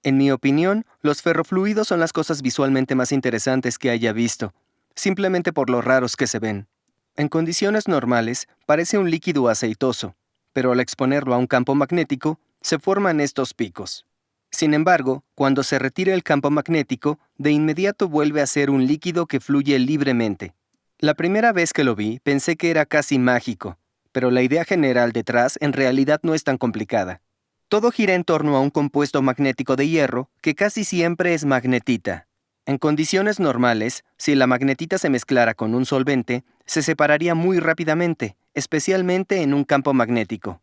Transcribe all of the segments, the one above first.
En mi opinión, los ferrofluidos son las cosas visualmente más interesantes que haya visto, simplemente por lo raros que se ven. En condiciones normales, parece un líquido aceitoso, pero al exponerlo a un campo magnético, se forman estos picos. Sin embargo, cuando se retira el campo magnético, de inmediato vuelve a ser un líquido que fluye libremente. La primera vez que lo vi, pensé que era casi mágico, pero la idea general detrás en realidad no es tan complicada. Todo gira en torno a un compuesto magnético de hierro que casi siempre es magnetita. En condiciones normales, si la magnetita se mezclara con un solvente, se separaría muy rápidamente, especialmente en un campo magnético.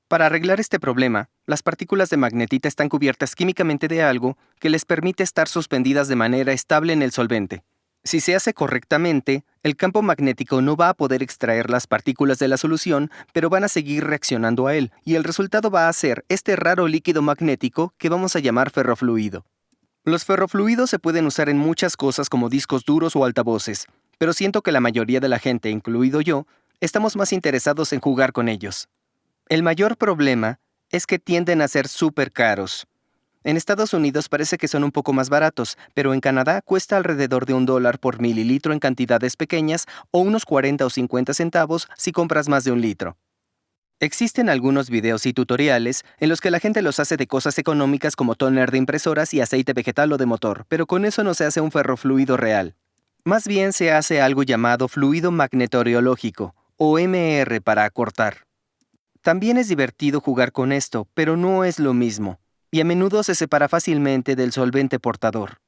Para arreglar este problema, las partículas de magnetita están cubiertas químicamente de algo que les permite estar suspendidas de manera estable en el solvente. Si se hace correctamente, el campo magnético no va a poder extraer las partículas de la solución, pero van a seguir reaccionando a él, y el resultado va a ser este raro líquido magnético que vamos a llamar ferrofluido. Los ferrofluidos se pueden usar en muchas cosas como discos duros o altavoces, pero siento que la mayoría de la gente, incluido yo, estamos más interesados en jugar con ellos. El mayor problema es que tienden a ser súper caros. En Estados Unidos parece que son un poco más baratos, pero en Canadá cuesta alrededor de $1 por mililitro en cantidades pequeñas o unos 40 o 50 centavos si compras más de un litro. Existen algunos videos y tutoriales en los que la gente los hace de cosas económicas como tóner de impresoras y aceite vegetal o de motor, pero con eso no se hace un ferrofluido real. Más bien se hace algo llamado fluido magnetoriológico, o MR para acortar. También es divertido jugar con esto, pero no es lo mismo, y a menudo se separa fácilmente del solvente portador.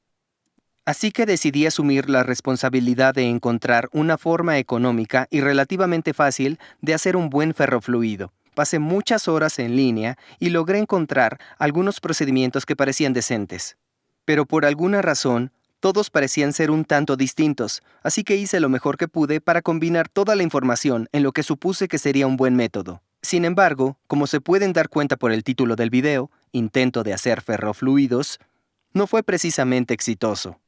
Así que decidí asumir la responsabilidad de encontrar una forma económica y relativamente fácil de hacer un buen ferrofluido. Pasé muchas horas en línea y logré encontrar algunos procedimientos que parecían decentes. Pero por alguna razón, todos parecían ser un tanto distintos, así que hice lo mejor que pude para combinar toda la información en lo que supuse que sería un buen método. Sin embargo, como se pueden dar cuenta por el título del video, Intento de hacer ferrofluidos, no fue precisamente exitoso.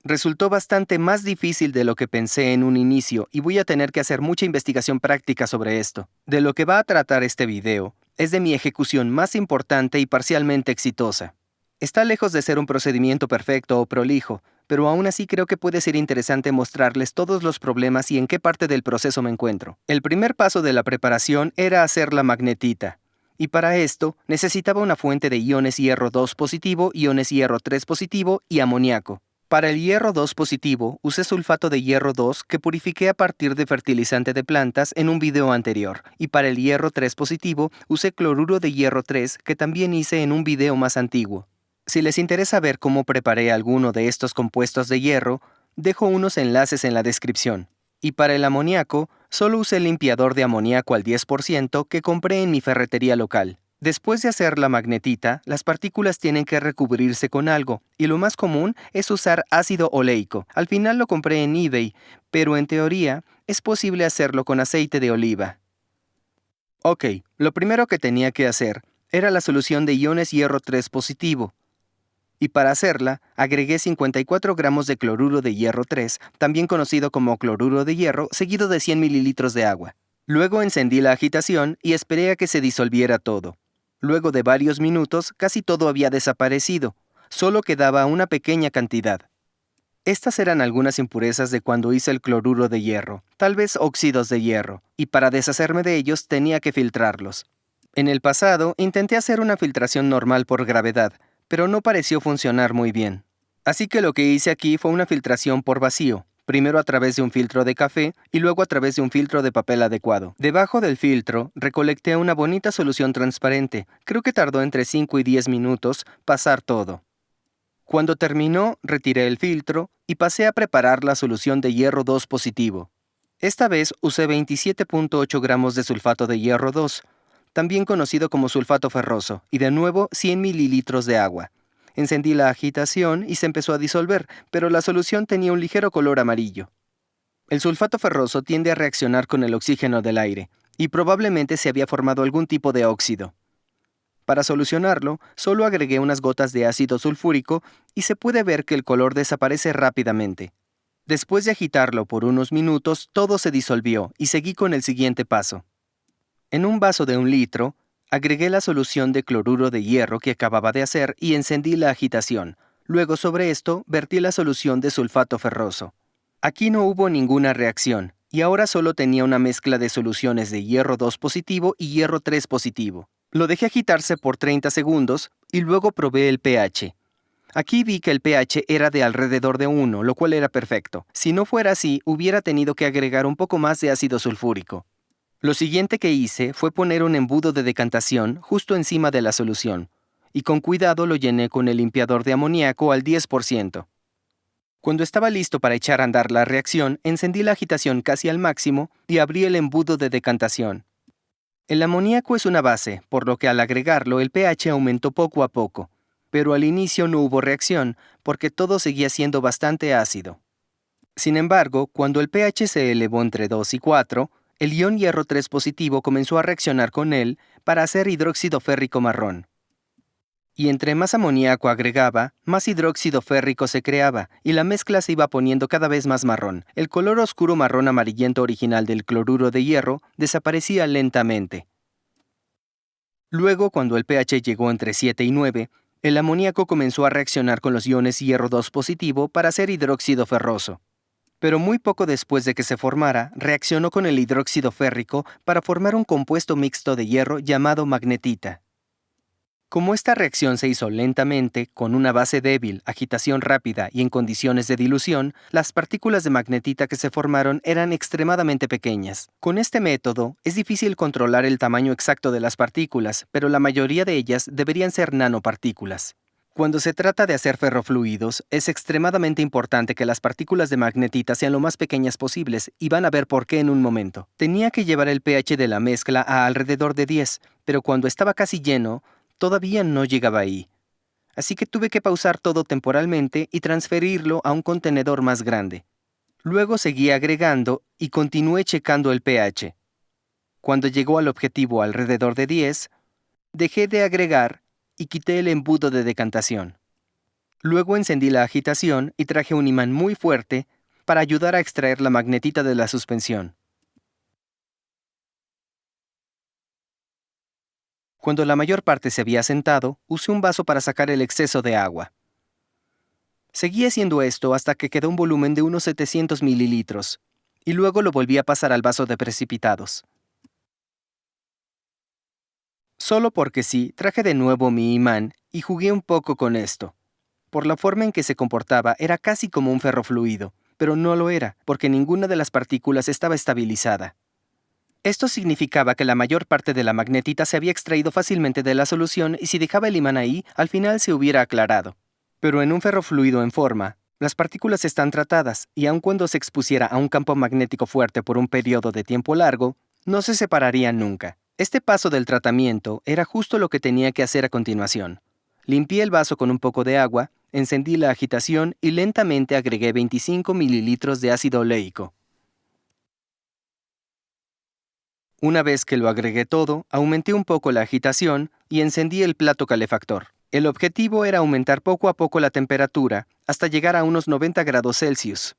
Resultó bastante más difícil de lo que pensé en un inicio y voy a tener que hacer mucha investigación práctica sobre esto. De lo que va a tratar este video es de mi ejecución más importante y parcialmente exitosa. Está lejos de ser un procedimiento perfecto o prolijo, pero aún así creo que puede ser interesante mostrarles todos los problemas y en qué parte del proceso me encuentro. El primer paso de la preparación era hacer la magnetita. Y para esto necesitaba una fuente de iones hierro 2 positivo, iones hierro 3 positivo y amoníaco. Para el hierro 2 positivo, usé sulfato de hierro 2 que purifiqué a partir de fertilizante de plantas en un video anterior, y para el hierro 3 positivo, usé cloruro de hierro 3 que también hice en un video más antiguo. Si les interesa ver cómo preparé alguno de estos compuestos de hierro, dejo unos enlaces en la descripción. Y para el amoníaco, solo usé limpiador de amoníaco al 10% que compré en mi ferretería local. Después de hacer la magnetita, las partículas tienen que recubrirse con algo, y lo más común es usar ácido oleico. Al final lo compré en eBay, pero en teoría es posible hacerlo con aceite de oliva. Ok, lo primero que tenía que hacer era la solución de iones hierro 3 positivo. Y para hacerla, agregué 54 gramos de cloruro de hierro 3, también conocido como cloruro de hierro, seguido de 100 mililitros de agua. Luego encendí la agitación y esperé a que se disolviera todo. Luego de varios minutos, casi todo había desaparecido. Solo quedaba una pequeña cantidad. Estas eran algunas impurezas de cuando hice el cloruro de hierro, tal vez óxidos de hierro, y para deshacerme de ellos tenía que filtrarlos. En el pasado, intenté hacer una filtración normal por gravedad, pero no pareció funcionar muy bien. Así que lo que hice aquí fue una filtración por vacío, primero a través de un filtro de café y luego a través de un filtro de papel adecuado. Debajo del filtro, recolecté una bonita solución transparente. Creo que tardó entre 5 y 10 minutos pasar todo. Cuando terminó, retiré el filtro y pasé a preparar la solución de hierro 2 positivo. Esta vez usé 27.8 gramos de sulfato de hierro 2, también conocido como sulfato ferroso, y de nuevo 100 mililitros de agua. Encendí la agitación y se empezó a disolver, pero la solución tenía un ligero color amarillo. El sulfato ferroso tiende a reaccionar con el oxígeno del aire, y probablemente se había formado algún tipo de óxido. Para solucionarlo, solo agregué unas gotas de ácido sulfúrico y se puede ver que el color desaparece rápidamente. Después de agitarlo por unos minutos, todo se disolvió y seguí con el siguiente paso. En un vaso de 1 litro, Agregué la solución de cloruro de hierro que acababa de hacer y encendí la agitación. Luego sobre esto, vertí la solución de sulfato ferroso. Aquí no hubo ninguna reacción, y ahora solo tenía una mezcla de soluciones de hierro 2 positivo y hierro 3 positivo. Lo dejé agitarse por 30 segundos y luego probé el pH. Aquí vi que el pH era de alrededor de 1, lo cual era perfecto. Si no fuera así, hubiera tenido que agregar un poco más de ácido sulfúrico. Lo siguiente que hice fue poner un embudo de decantación justo encima de la solución, y con cuidado lo llené con el limpiador de amoníaco al 10%. Cuando estaba listo para echar a andar la reacción, encendí la agitación casi al máximo y abrí el embudo de decantación. El amoníaco es una base, por lo que al agregarlo el pH aumentó poco a poco, pero al inicio no hubo reacción porque todo seguía siendo bastante ácido. Sin embargo, cuando el pH se elevó entre 2 y 4, el ion hierro 3 positivo comenzó a reaccionar con él para hacer hidróxido férrico marrón. Y entre más amoníaco agregaba, más hidróxido férrico se creaba, y la mezcla se iba poniendo cada vez más marrón. El color oscuro marrón amarillento original del cloruro de hierro desaparecía lentamente. Luego, cuando el pH llegó entre 7 y 9, el amoníaco comenzó a reaccionar con los iones hierro 2 positivo para hacer hidróxido ferroso. Pero muy poco después de que se formara, reaccionó con el hidróxido férrico para formar un compuesto mixto de hierro llamado magnetita. Como esta reacción se hizo lentamente, con una base débil, agitación rápida y en condiciones de dilución, las partículas de magnetita que se formaron eran extremadamente pequeñas. Con este método, es difícil controlar el tamaño exacto de las partículas, pero la mayoría de ellas deberían ser nanopartículas. Cuando se trata de hacer ferrofluidos, es extremadamente importante que las partículas de magnetita sean lo más pequeñas posibles, y van a ver por qué en un momento. Tenía que llevar el pH de la mezcla a alrededor de 10, pero cuando estaba casi lleno, todavía no llegaba ahí. Así que tuve que pausar todo temporalmente y transferirlo a un contenedor más grande. Luego seguí agregando y continué checando el pH. Cuando llegó al objetivo alrededor de 10, dejé de agregar y quité el embudo de decantación. Luego encendí la agitación y traje un imán muy fuerte para ayudar a extraer la magnetita de la suspensión. Cuando la mayor parte se había asentado, usé un vaso para sacar el exceso de agua. Seguí haciendo esto hasta que quedó un volumen de unos 700 mililitros, y luego lo volví a pasar al vaso de precipitados. Solo porque sí, traje de nuevo mi imán y jugué un poco con esto. Por la forma en que se comportaba, era casi como un ferrofluido, pero no lo era, porque ninguna de las partículas estaba estabilizada. Esto significaba que la mayor parte de la magnetita se había extraído fácilmente de la solución y si dejaba el imán ahí, al final se hubiera aclarado. Pero en un ferrofluido en forma, las partículas están tratadas y aun cuando se expusiera a un campo magnético fuerte por un periodo de tiempo largo, no se separarían nunca. Este paso del tratamiento era justo lo que tenía que hacer a continuación. Limpié el vaso con un poco de agua, encendí la agitación y lentamente agregué 25 mililitros de ácido oleico. Una vez que lo agregué todo, aumenté un poco la agitación y encendí el plato calefactor. El objetivo era aumentar poco a poco la temperatura hasta llegar a unos 90 grados Celsius.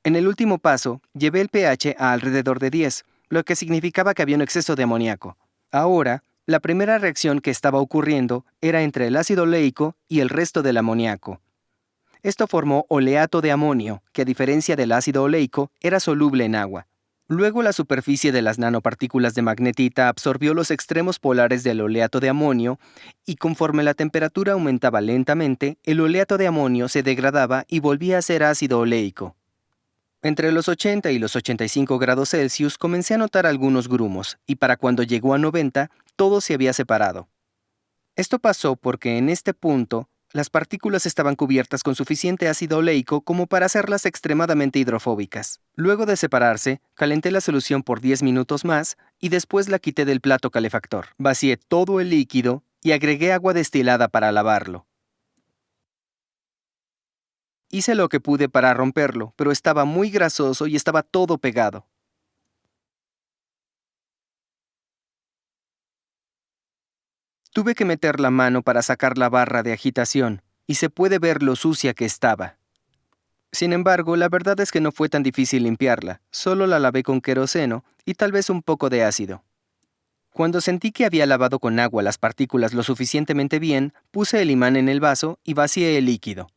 En el último paso, llevé el pH a alrededor de 10, lo que significaba que había un exceso de amoníaco. Ahora, la primera reacción que estaba ocurriendo era entre el ácido oleico y el resto del amoníaco. Esto formó oleato de amonio, que a diferencia del ácido oleico, era soluble en agua. Luego la superficie de las nanopartículas de magnetita absorbió los extremos polares del oleato de amonio y conforme la temperatura aumentaba lentamente, el oleato de amonio se degradaba y volvía a ser ácido oleico. Entre los 80 y los 85 grados Celsius comencé a notar algunos grumos y para cuando llegó a 90, todo se había separado. Esto pasó porque en este punto, las partículas estaban cubiertas con suficiente ácido oleico como para hacerlas extremadamente hidrofóbicas. Luego de separarse, calenté la solución por 10 minutos más y después la quité del plato calefactor. Vacié todo el líquido y agregué agua destilada para lavarlo. Hice lo que pude para romperlo, pero estaba muy grasoso y estaba todo pegado. Tuve que meter la mano para sacar la barra de agitación, y se puede ver lo sucia que estaba. Sin embargo, la verdad es que no fue tan difícil limpiarla, solo la lavé con queroseno y tal vez un poco de ácido. Cuando sentí que había lavado con agua las partículas lo suficientemente bien, puse el imán en el vaso y vacié el líquido.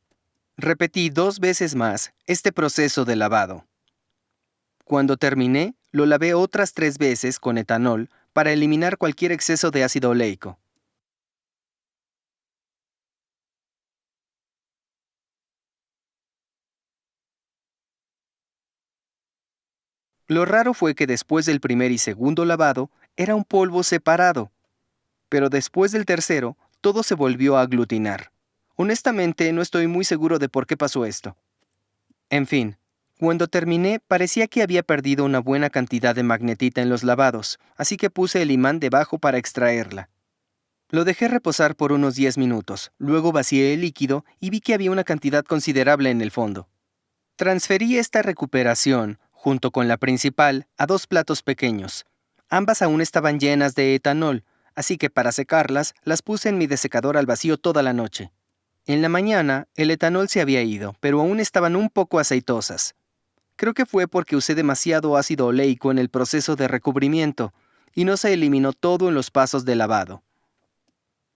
Repetí 2 veces más este proceso de lavado. Cuando terminé, lo lavé otras 3 veces con etanol para eliminar cualquier exceso de ácido oleico. Lo raro fue que después del primer y segundo lavado, era un polvo separado, pero después del tercero, todo se volvió a aglutinar. Honestamente, no estoy muy seguro de por qué pasó esto. En fin, cuando terminé, parecía que había perdido una buena cantidad de magnetita en los lavados, así que puse el imán debajo para extraerla. Lo dejé reposar por unos 10 minutos, luego vacié el líquido y vi que había una cantidad considerable en el fondo. Transferí esta recuperación, junto con la principal, a 2 platos pequeños. Ambas aún estaban llenas de etanol, así que para secarlas, las puse en mi desecador al vacío toda la noche. En la mañana, el etanol se había ido, pero aún estaban un poco aceitosas. Creo que fue porque usé demasiado ácido oleico en el proceso de recubrimiento, y no se eliminó todo en los pasos de lavado.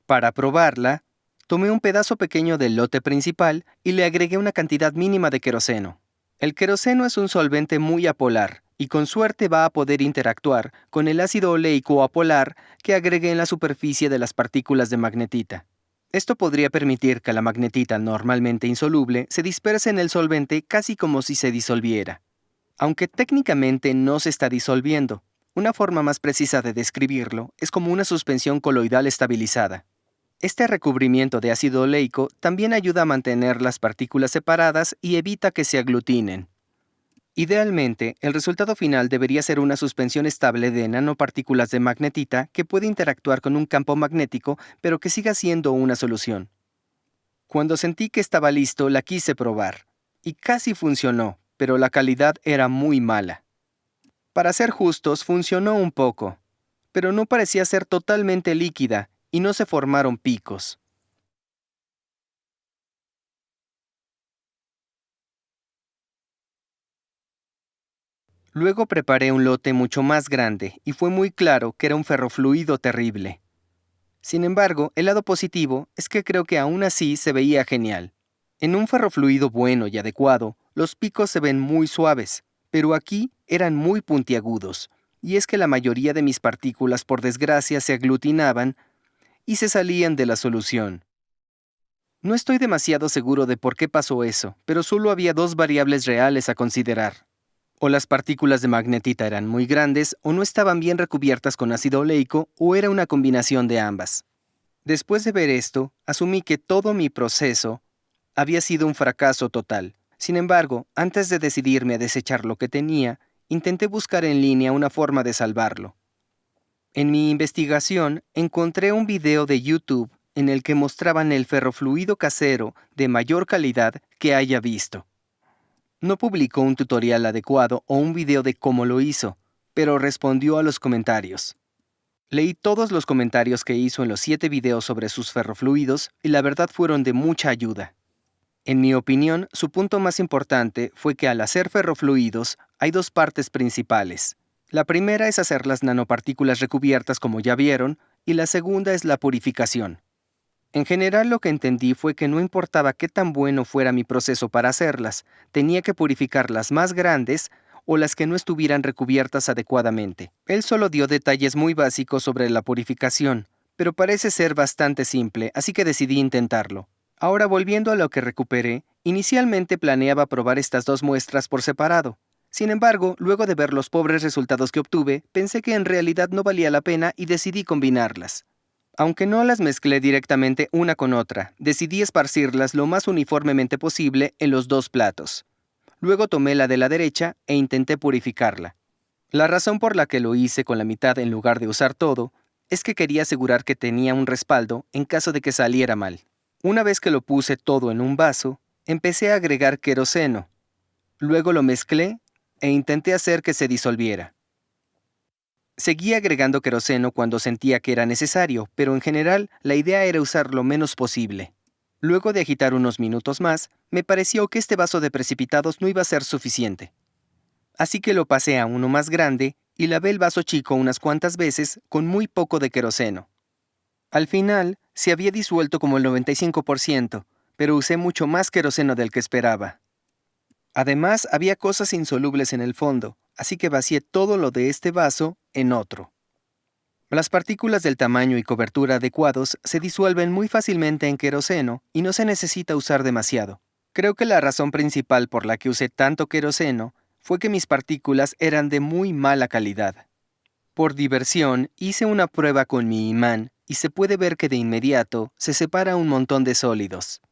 Para probarla, tomé un pedazo pequeño del lote principal y le agregué una cantidad mínima de queroseno. El queroseno es un solvente muy apolar y con suerte va a poder interactuar con el ácido oleico apolar que agregué en la superficie de las partículas de magnetita. Esto podría permitir que la magnetita normalmente insoluble se disperse en el solvente casi como si se disolviera. Aunque técnicamente no se está disolviendo, una forma más precisa de describirlo es como una suspensión coloidal estabilizada. Este recubrimiento de ácido oleico también ayuda a mantener las partículas separadas y evita que se aglutinen. Idealmente, el resultado final debería ser una suspensión estable de nanopartículas de magnetita que puede interactuar con un campo magnético, pero que siga siendo una solución. Cuando sentí que estaba listo, la quise probar. Y casi funcionó, pero la calidad era muy mala. Para ser justos, funcionó un poco, pero no parecía ser totalmente líquida y no se formaron picos. Luego preparé un lote mucho más grande y fue muy claro que era un ferrofluido terrible. Sin embargo, el lado positivo es que creo que aún así se veía genial. En un ferrofluido bueno y adecuado, los picos se ven muy suaves, pero aquí eran muy puntiagudos, y es que la mayoría de mis partículas por desgracia se aglutinaban y se salían de la solución. No estoy demasiado seguro de por qué pasó eso, pero solo había 2 variables reales a considerar. O las partículas de magnetita eran muy grandes, o no estaban bien recubiertas con ácido oleico, o era una combinación de ambas. Después de ver esto, asumí que todo mi proceso había sido un fracaso total. Sin embargo, antes de decidirme a desechar lo que tenía, intenté buscar en línea una forma de salvarlo. En mi investigación, encontré un video de YouTube en el que mostraban el ferrofluido casero de mayor calidad que haya visto. No publicó un tutorial adecuado o un video de cómo lo hizo, pero respondió a los comentarios. Leí todos los comentarios que hizo en los 7 videos sobre sus ferrofluidos y la verdad fueron de mucha ayuda. En mi opinión, su punto más importante fue que al hacer ferrofluidos hay 2 partes principales. La primera es hacer las nanopartículas recubiertas como ya vieron, y la segunda es la purificación. En general lo que entendí fue que no importaba qué tan bueno fuera mi proceso para hacerlas, tenía que purificar las más grandes o las que no estuvieran recubiertas adecuadamente. Él solo dio detalles muy básicos sobre la purificación, pero parece ser bastante simple, así que decidí intentarlo. Ahora volviendo a lo que recuperé, inicialmente planeaba probar estas 2 muestras por separado. Sin embargo, luego de ver los pobres resultados que obtuve, pensé que en realidad no valía la pena y decidí combinarlas. Aunque no las mezclé directamente una con otra, decidí esparcirlas lo más uniformemente posible en los 2 platos. Luego tomé la de la derecha e intenté purificarla. La razón por la que lo hice con la mitad en lugar de usar todo es que quería asegurar que tenía un respaldo en caso de que saliera mal. Una vez que lo puse todo en un vaso, empecé a agregar queroseno. Luego lo mezclé e intenté hacer que se disolviera. Seguí agregando queroseno cuando sentía que era necesario, pero en general la idea era usar lo menos posible. Luego de agitar unos minutos más, me pareció que este vaso de precipitados no iba a ser suficiente. Así que lo pasé a uno más grande y lavé el vaso chico unas cuantas veces con muy poco de queroseno. Al final, se había disuelto como el 95%, pero usé mucho más queroseno del que esperaba. Además, había cosas insolubles en el fondo, así que vacié todo lo de este vaso en otro. Las partículas del tamaño y cobertura adecuados se disuelven muy fácilmente en queroseno y no se necesita usar demasiado. Creo que la razón principal por la que usé tanto queroseno fue que mis partículas eran de muy mala calidad. Por diversión, hice una prueba con mi imán y se puede ver que de inmediato se separa un montón de sólidos.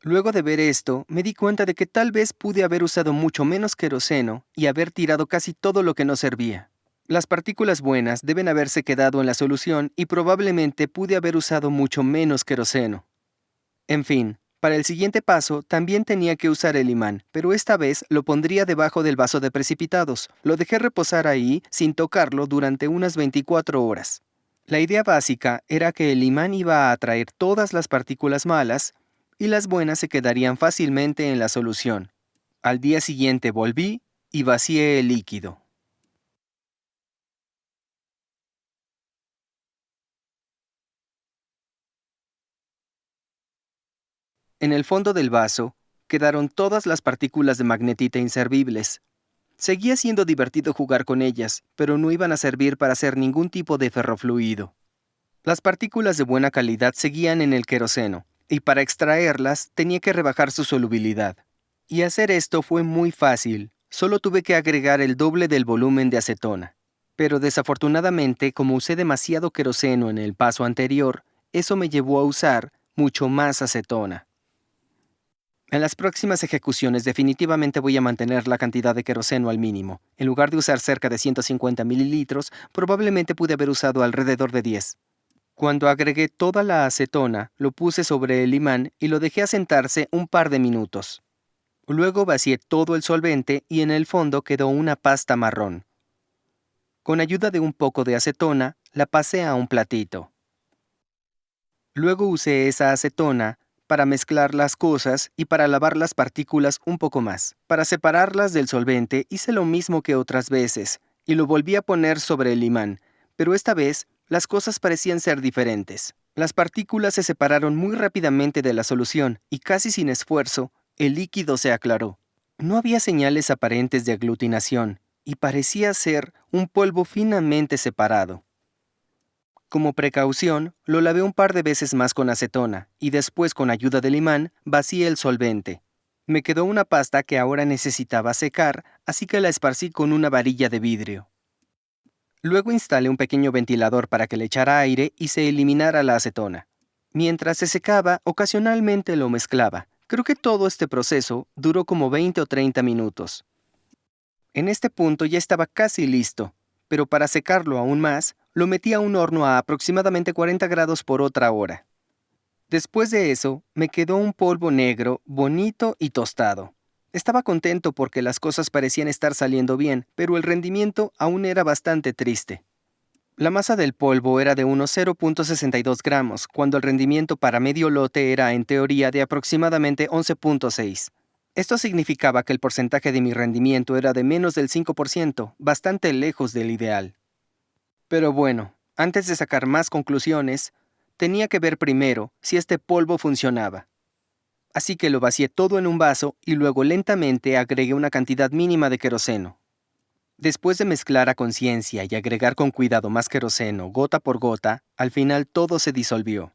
Luego de ver esto, me di cuenta de que tal vez pude haber usado mucho menos queroseno y haber tirado casi todo lo que no servía. Las partículas buenas deben haberse quedado en la solución y probablemente pude haber usado mucho menos queroseno. En fin, para el siguiente paso también tenía que usar el imán, pero esta vez lo pondría debajo del vaso de precipitados. Lo dejé reposar ahí sin tocarlo durante unas 24 horas. La idea básica era que el imán iba a atraer todas las partículas malas y las buenas se quedarían fácilmente en la solución. Al día siguiente volví y vacié el líquido. En el fondo del vaso quedaron todas las partículas de magnetita inservibles. Seguía siendo divertido jugar con ellas, pero no iban a servir para hacer ningún tipo de ferrofluido. Las partículas de buena calidad seguían en el queroseno, y para extraerlas tenía que rebajar su solubilidad. Y hacer esto fue muy fácil, solo tuve que agregar el doble del volumen de acetona. Pero desafortunadamente, como usé demasiado queroseno en el paso anterior, eso me llevó a usar mucho más acetona. En las próximas ejecuciones definitivamente voy a mantener la cantidad de queroseno al mínimo. En lugar de usar cerca de 150 mililitros, probablemente pude haber usado alrededor de 10. Cuando agregué toda la acetona, lo puse sobre el imán y lo dejé asentarse un par de minutos. Luego vacié todo el solvente y en el fondo quedó una pasta marrón. Con ayuda de un poco de acetona, la pasé a un platito. Luego usé esa acetona para mezclar las cosas y para lavar las partículas un poco más. Para separarlas del solvente hice lo mismo que otras veces y lo volví a poner sobre el imán, pero esta vez las cosas parecían ser diferentes. Las partículas se separaron muy rápidamente de la solución y casi sin esfuerzo, el líquido se aclaró. No había señales aparentes de aglutinación y parecía ser un polvo finamente separado. Como precaución, lo lavé un par de veces más con acetona y después con ayuda del imán vacié el solvente. Me quedó una pasta que ahora necesitaba secar, así que la esparcí con una varilla de vidrio. Luego instalé un pequeño ventilador para que le echara aire y se eliminara la acetona. Mientras se secaba, ocasionalmente lo mezclaba. Creo que todo este proceso duró como 20 o 30 minutos. En este punto ya estaba casi listo, pero para secarlo aún más, lo metí a un horno a aproximadamente 40 grados por otra hora. Después de eso, me quedó un polvo negro, bonito y tostado. Estaba contento porque las cosas parecían estar saliendo bien, pero el rendimiento aún era bastante triste. La masa del polvo era de unos 0.62 gramos, cuando el rendimiento para medio lote era en teoría de aproximadamente 11.6. Esto significaba que el porcentaje de mi rendimiento era de menos del 5%, bastante lejos del ideal. Pero bueno, antes de sacar más conclusiones, tenía que ver primero si este polvo funcionaba. Así que lo vacié todo en un vaso y luego lentamente agregué una cantidad mínima de queroseno. Después de mezclar a conciencia y agregar con cuidado más queroseno, gota por gota, al final todo se disolvió.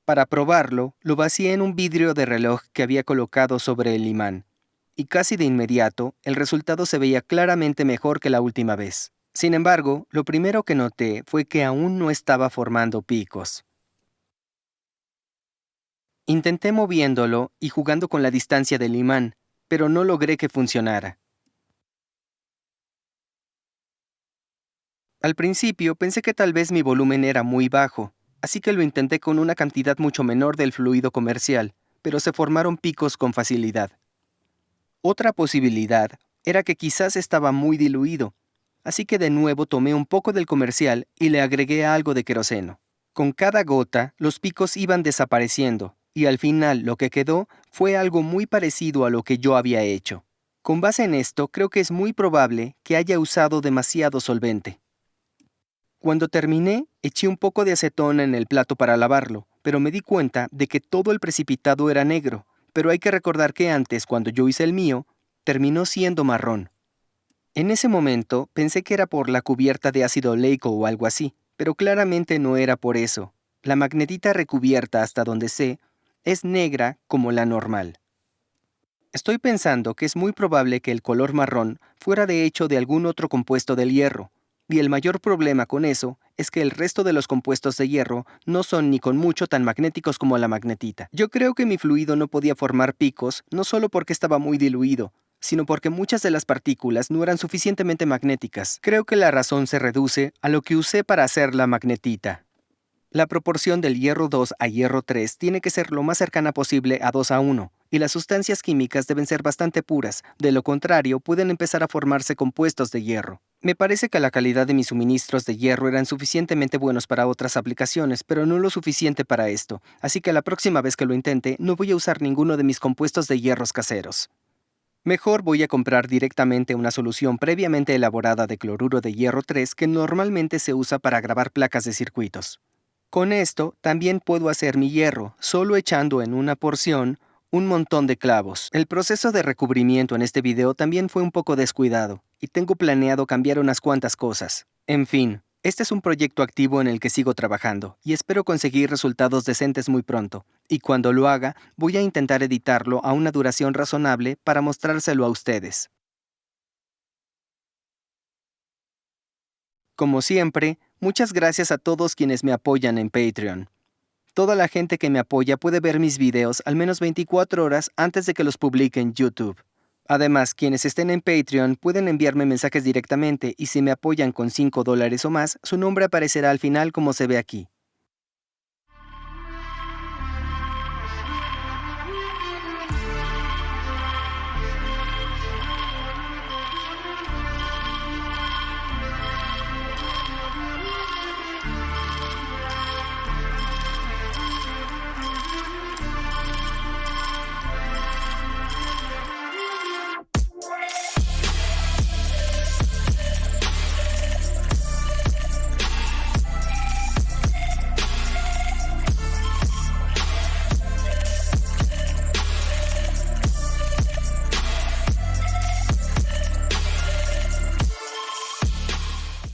Para probarlo, lo vacié en un vidrio de reloj que había colocado sobre el imán, y casi de inmediato el resultado se veía claramente mejor que la última vez. Sin embargo, lo primero que noté fue que aún no estaba formando picos. Intenté moviéndolo y jugando con la distancia del imán, pero no logré que funcionara. Al principio pensé que tal vez mi volumen era muy bajo, así que lo intenté con una cantidad mucho menor del fluido comercial, pero se formaron picos con facilidad. Otra posibilidad era que quizás estaba muy diluido, así que de nuevo tomé un poco del comercial y le agregué algo de queroseno. Con cada gota, los picos iban desapareciendo, y al final lo que quedó fue algo muy parecido a lo que yo había hecho. Con base en esto, creo que es muy probable que haya usado demasiado solvente. Cuando terminé, eché un poco de acetona en el plato para lavarlo, pero me di cuenta de que todo el precipitado era negro. Pero hay que recordar que antes, cuando yo hice el mío, terminó siendo marrón. En ese momento pensé que era por la cubierta de ácido oleico o algo así, pero claramente no era por eso. La magnetita recubierta, hasta donde sé, es negra como la normal. Estoy pensando que es muy probable que el color marrón fuera de hecho de algún otro compuesto del hierro, y el mayor problema con eso es que el resto de los compuestos de hierro no son ni con mucho tan magnéticos como la magnetita. Yo creo que mi fluido no podía formar picos, no solo porque estaba muy diluido, sino porque muchas de las partículas no eran suficientemente magnéticas. Creo que la razón se reduce a lo que usé para hacer la magnetita. La proporción del hierro 2 a hierro 3 tiene que ser lo más cercana posible a 2 a 1, y las sustancias químicas deben ser bastante puras, de lo contrario pueden empezar a formarse compuestos de hierro. Me parece que la calidad de mis suministros de hierro eran suficientemente buenos para otras aplicaciones, pero no lo suficiente para esto, así que la próxima vez que lo intente no voy a usar ninguno de mis compuestos de hierros caseros. Mejor voy a comprar directamente una solución previamente elaborada de cloruro de hierro 3 que normalmente se usa para grabar placas de circuitos. Con esto, también puedo hacer mi hierro, solo echando en una porción un montón de clavos. El proceso de recubrimiento en este video también fue un poco descuidado, y tengo planeado cambiar unas cuantas cosas. En fin, este es un proyecto activo en el que sigo trabajando, y espero conseguir resultados decentes muy pronto. Y cuando lo haga, voy a intentar editarlo a una duración razonable para mostrárselo a ustedes. Como siempre, muchas gracias a todos quienes me apoyan en Patreon. Toda la gente que me apoya puede ver mis videos al menos 24 horas antes de que los publique en YouTube. Además, quienes estén en Patreon pueden enviarme mensajes directamente y si me apoyan con $5 o más, su nombre aparecerá al final como se ve aquí.